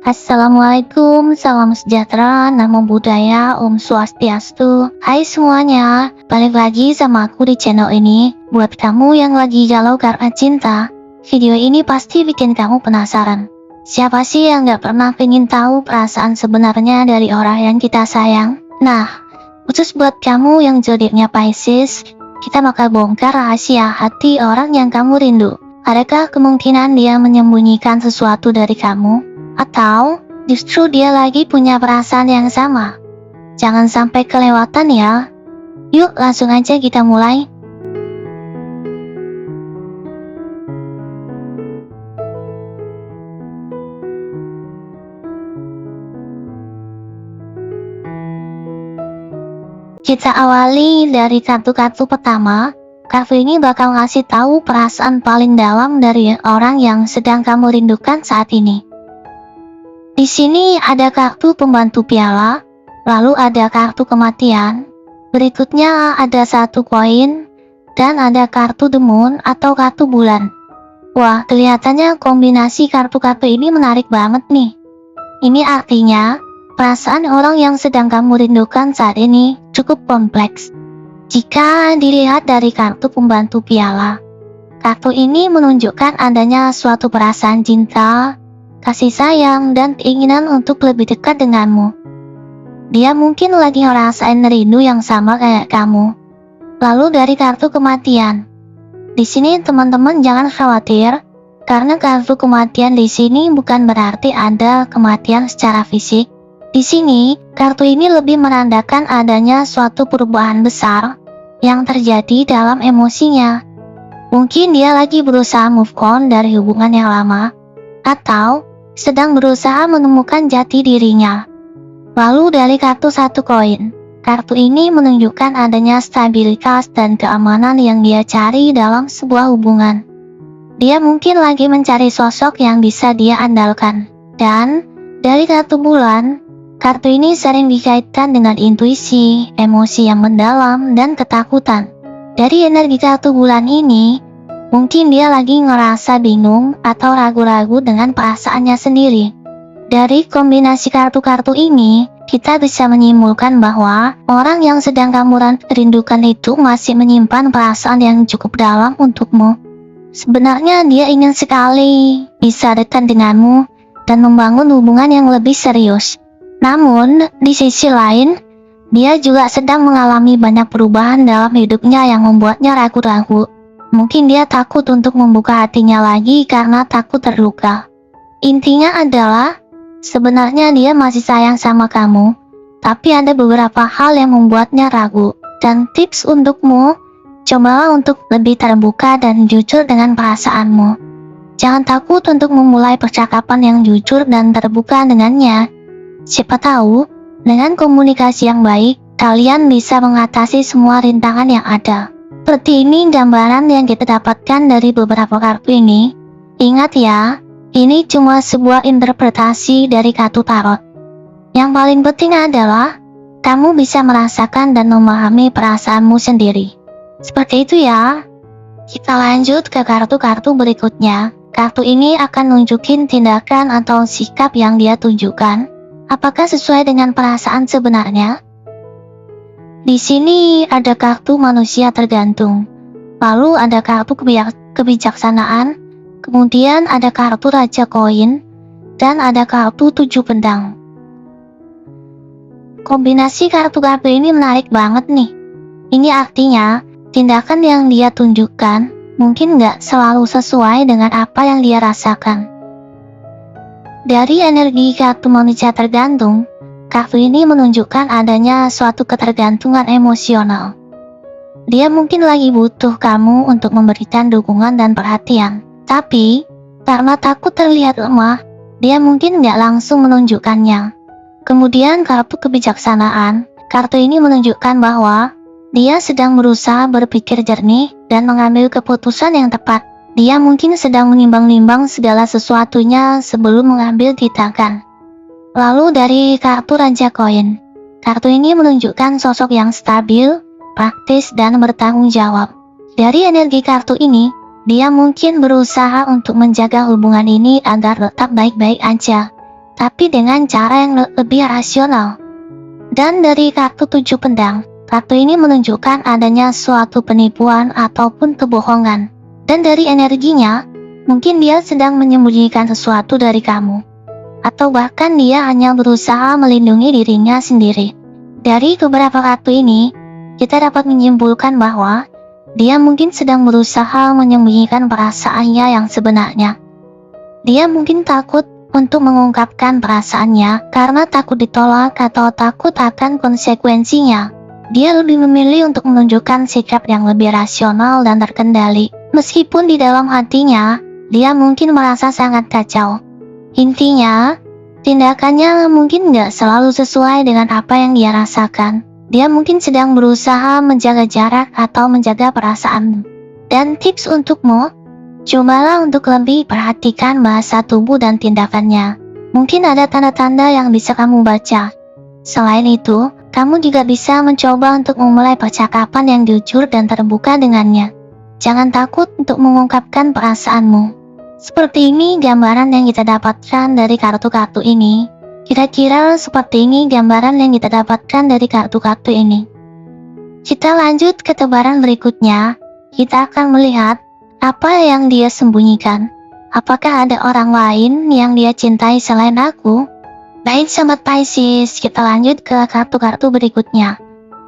Assalamualaikum, salam sejahtera, namo buddhaya, om swastiastu. Hai semuanya, balik lagi sama aku di channel ini. Buat kamu yang lagi galau karena cinta, video ini pasti bikin kamu penasaran. Siapa sih yang gak pernah pengen tahu perasaan sebenarnya dari orang yang kita sayang? Nah, khusus buat kamu yang zodiaknya Pisces, kita bakal bongkar rahasia hati orang yang kamu rindu. Adakah kemungkinan dia menyembunyikan sesuatu dari kamu? Atau justru dia lagi punya perasaan yang sama? Jangan sampai kelewatan ya. Yuk langsung aja kita mulai. Kita awali dari kartu-kartu pertama. Kartu ini bakal ngasih tahu perasaan paling dalam dari orang yang sedang kamu rindukan saat ini. Di sini ada kartu pembantu piala, lalu ada kartu kematian, berikutnya ada satu koin, dan ada kartu the moon atau kartu bulan. Wah, kelihatannya kombinasi kartu-kartu ini menarik banget nih. Ini artinya, perasaan orang yang sedang kamu rindukan saat ini cukup kompleks. Jika dilihat dari kartu pembantu piala, kartu ini menunjukkan adanya suatu perasaan cinta, kasih sayang, dan keinginan untuk lebih dekat denganmu. Dia mungkin lagi ngerasain rindu yang sama kayak kamu. Lalu dari kartu kematian. Di sini teman-teman jangan khawatir, karena kartu kematian di sini bukan berarti ada kematian secara fisik. Di sini, kartu ini lebih menandakan adanya suatu perubahan besar yang terjadi dalam emosinya. Mungkin dia lagi berusaha move on dari hubungan yang lama, atau sedang berusaha menemukan jati dirinya. Lalu dari kartu satu koin, kartu ini menunjukkan adanya stabilitas dan keamanan yang dia cari dalam sebuah hubungan. Dia mungkin lagi mencari sosok yang bisa dia andalkan. Dan dari kartu bulan, kartu ini sering dikaitkan dengan intuisi, emosi yang mendalam, dan ketakutan. Dari energi kartu bulan ini, mungkin dia lagi ngerasa bingung atau ragu-ragu dengan perasaannya sendiri. Dari kombinasi kartu-kartu ini, kita bisa menyimpulkan bahwa orang yang sedang kamu rindukan itu masih menyimpan perasaan yang cukup dalam untukmu. Sebenarnya dia ingin sekali bisa dekat denganmu dan membangun hubungan yang lebih serius. Namun, di sisi lain, dia juga sedang mengalami banyak perubahan dalam hidupnya yang membuatnya ragu-ragu. Mungkin dia takut untuk membuka hatinya lagi karena takut terluka. Intinya adalah, sebenarnya dia masih sayang sama kamu, tapi ada beberapa hal yang membuatnya ragu. Dan tips untukmu, cobalah untuk lebih terbuka dan jujur dengan perasaanmu. Jangan takut untuk memulai percakapan yang jujur dan terbuka dengannya. Siapa tahu, dengan komunikasi yang baik, kalian bisa mengatasi semua rintangan yang ada. Seperti ini gambaran yang kita dapatkan dari beberapa kartu ini. Ingat ya, ini cuma sebuah interpretasi dari kartu tarot. Yang paling penting adalah, kamu bisa merasakan dan memahami perasaanmu sendiri. Seperti itu ya. Kita lanjut ke kartu-kartu berikutnya. Kartu ini akan nunjukin tindakan atau sikap yang dia tunjukkan. Apakah sesuai dengan perasaan sebenarnya? Di sini ada kartu manusia tergantung, lalu ada kartu kebijaksanaan, kemudian ada kartu raja koin, dan ada kartu 7 pedang. Kombinasi kartu-kartu ini menarik banget nih. Ini artinya, tindakan yang dia tunjukkan mungkin nggak selalu sesuai dengan apa yang dia rasakan. Dari energi kartu manusia tergantung, kartu ini menunjukkan adanya suatu ketergantungan emosional. Dia mungkin lagi butuh kamu untuk memberikan dukungan dan perhatian. Tapi, karena takut terlihat lemah, dia mungkin nggak langsung menunjukkannya. Kemudian kartu kebijaksanaan, kartu ini menunjukkan bahwa dia sedang berusaha berpikir jernih dan mengambil keputusan yang tepat. Dia mungkin sedang menimbang-nimbang segala sesuatunya sebelum mengambil tindakan. Lalu dari kartu raja koin, kartu ini menunjukkan sosok yang stabil, praktis, dan bertanggung jawab. Dari energi kartu ini, dia mungkin berusaha untuk menjaga hubungan ini agar tetap baik-baik aja. tapi dengan cara yang lebih rasional. Dan dari kartu 7 pedang, kartu ini menunjukkan adanya suatu penipuan ataupun kebohongan. Dan dari energinya, mungkin dia sedang menyembunyikan sesuatu dari kamu. Atau bahkan dia hanya berusaha melindungi dirinya sendiri. Dari beberapa kartu ini, kita dapat menyimpulkan bahwa dia mungkin sedang berusaha menyembunyikan perasaannya yang sebenarnya. Dia mungkin takut untuk mengungkapkan perasaannya karena takut ditolak atau takut akan konsekuensinya. Dia lebih memilih untuk menunjukkan sikap yang lebih rasional dan terkendali. Meskipun di dalam hatinya, dia mungkin merasa sangat kacau. Intinya, tindakannya mungkin nggak selalu sesuai dengan apa yang dia rasakan. Dia mungkin sedang berusaha menjaga jarak atau menjaga perasaan. Dan tips untukmu, cobalah untuk lebih perhatikan bahasa tubuh dan tindakannya. Mungkin ada tanda-tanda yang bisa kamu baca. Selain itu, kamu juga bisa mencoba untuk memulai percakapan yang jujur dan terbuka dengannya. Jangan takut untuk mengungkapkan perasaanmu. Seperti ini gambaran yang kita dapatkan dari kartu-kartu ini. Kira-kira seperti ini gambaran yang kita dapatkan dari kartu-kartu ini. Kita lanjut ke tebaran berikutnya. Kita akan melihat apa yang dia sembunyikan. Apakah ada orang lain yang dia cintai selain aku? Baik sahabat Pisces, kita lanjut ke kartu-kartu berikutnya.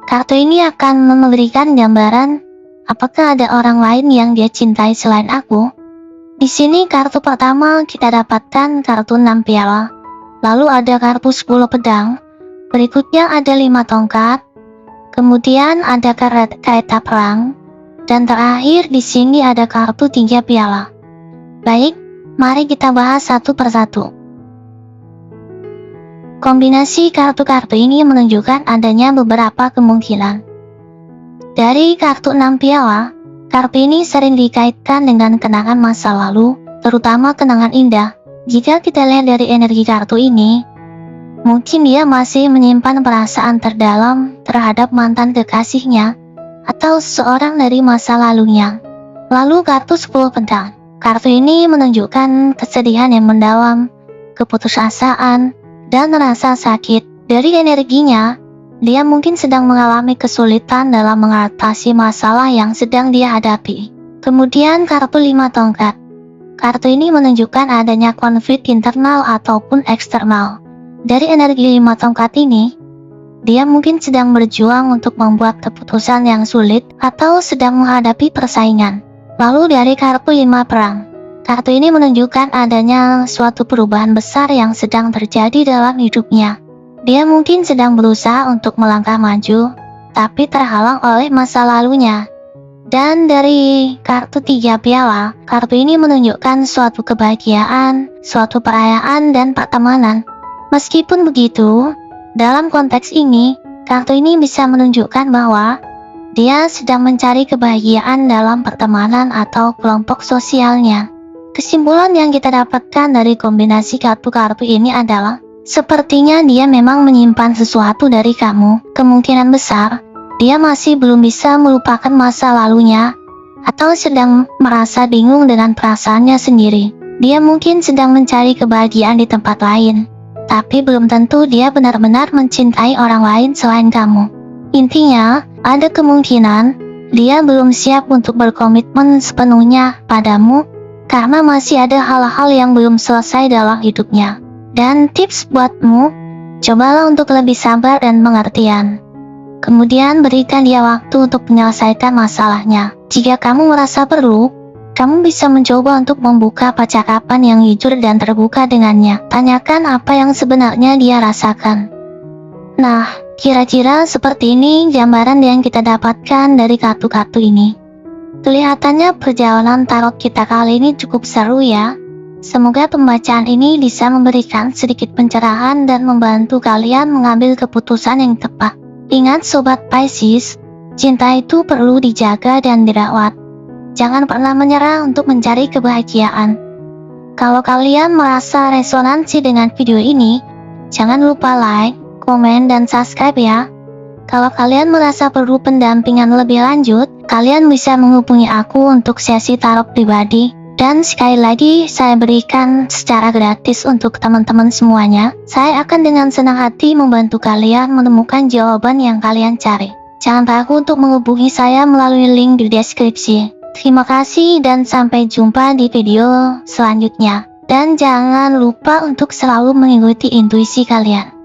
Kartu ini akan memberikan gambaran apakah ada orang lain yang dia cintai selain aku. Di sini kartu pertama kita dapatkan kartu 6 piala. Lalu ada kartu 10 pedang. Berikutnya ada 5 tongkat. Kemudian ada kereta perang. Dan terakhir di sini ada kartu 3 piala. Baik, mari kita bahas satu persatu. Kombinasi kartu-kartu ini menunjukkan adanya beberapa kemungkinan. Dari kartu 6 piala, kartu ini sering dikaitkan dengan kenangan masa lalu, terutama kenangan indah. Jika kita lihat dari energi kartu ini, mungkin dia masih menyimpan perasaan terdalam terhadap mantan kekasihnya, atau seseorang dari masa lalunya. Lalu kartu 10 pedang. Kartu ini menunjukkan kesedihan yang mendalam, keputusasaan, dan rasa sakit. Dari energinya, dia mungkin sedang mengalami kesulitan dalam mengatasi masalah yang sedang dia hadapi. Kemudian kartu 5 tongkat. Kartu ini menunjukkan adanya konflik internal ataupun eksternal. Dari energi 5 tongkat ini, dia mungkin sedang berjuang untuk membuat keputusan yang sulit atau sedang menghadapi persaingan. Lalu dari kartu 5 perang. Kartu ini menunjukkan adanya suatu perubahan besar yang sedang terjadi dalam hidupnya. Dia mungkin sedang berusaha untuk melangkah maju, tapi terhalang oleh masa lalunya. Dan dari kartu 3 piala, kartu ini menunjukkan suatu kebahagiaan, suatu perayaan dan pertemanan. Meskipun begitu, dalam konteks ini, kartu ini bisa menunjukkan bahwa dia sedang mencari kebahagiaan dalam pertemanan atau kelompok sosialnya. Kesimpulan yang kita dapatkan dari kombinasi kartu-kartu ini adalah, sepertinya dia memang menyimpan sesuatu dari kamu. Kemungkinan besar, dia masih belum bisa melupakan masa lalunya, atau sedang merasa bingung dengan perasaannya sendiri. Dia mungkin sedang mencari kebahagiaan di tempat lain. Tapi belum tentu dia benar-benar mencintai orang lain selain kamu. Intinya, ada kemungkinan dia belum siap untuk berkomitmen sepenuhnya padamu karena masih ada hal-hal yang belum selesai dalam hidupnya. Dan tips buatmu, cobalah untuk lebih sabar dan pengertian. Kemudian berikan dia waktu untuk menyelesaikan masalahnya. Jika kamu merasa perlu, kamu bisa mencoba untuk membuka percakapan yang jujur dan terbuka dengannya. Tanyakan apa yang sebenarnya dia rasakan. Nah, kira-kira seperti ini gambaran yang kita dapatkan dari kartu-kartu ini. Kelihatannya perjalanan tarot kita kali ini cukup seru ya. Semoga pembacaan ini bisa memberikan sedikit pencerahan dan membantu kalian mengambil keputusan yang tepat. Ingat Sobat Pisces, cinta itu perlu dijaga dan dirawat. Jangan pernah menyerah untuk mencari kebahagiaan. Kalau kalian merasa resonansi dengan video ini, jangan lupa like, komen, dan subscribe ya. Kalau kalian merasa perlu pendampingan lebih lanjut, kalian bisa menghubungi aku untuk sesi tarot pribadi. Dan sekali lagi saya berikan secara gratis untuk teman-teman semuanya. Saya akan dengan senang hati membantu kalian menemukan jawaban yang kalian cari. Jangan ragu untuk menghubungi saya melalui link di deskripsi. Terima kasih dan sampai jumpa di video selanjutnya. Dan jangan lupa untuk selalu mengikuti intuisi kalian.